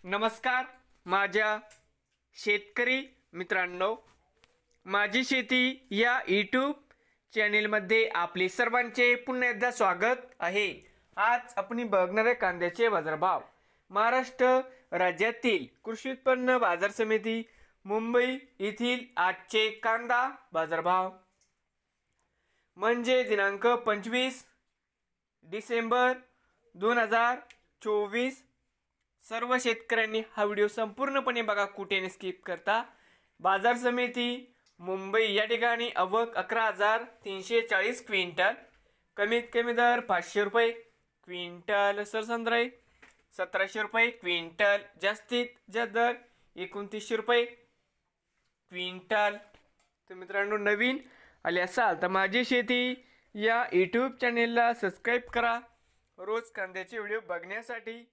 नमस्कार माझ्या शेतकरी मित्रांनो, माझी शेती या यूट्यूब चॅनेलमध्ये आपले सर्वांचे पुन्हा एकदा स्वागत आहे। आज आपण बघणार आहे कांद्याचे बाजारभाव। महाराष्ट्र राज्यातील कृषी उत्पन्न बाजार समिती मुंबई येथील आजचे कांदा बाजारभाव म्हणजे दिनांक 25 डिसेंबर 2024। सर्व शेतकऱ्यांनी हा व्हिडिओ संपूर्णपणे बघा, कुठेही स्किप करता। बाजार समिती मुंबई या ठिकाणी आवक 11,340 क्विंटल, कमीत कमी दर 500 रुपये क्विंटल, सरसंद्राई 1700 रुपये क्विंटल, जास्तीत जास्त दर 2900 रुपये क्विंटल। तर मित्रांनो, नवीन आले असाल तर माझी शेती या यूट्यूब चॅनेलला सबस्क्राईब करा रोज कांद्याचे व्हिडिओ बघण्यासाठी।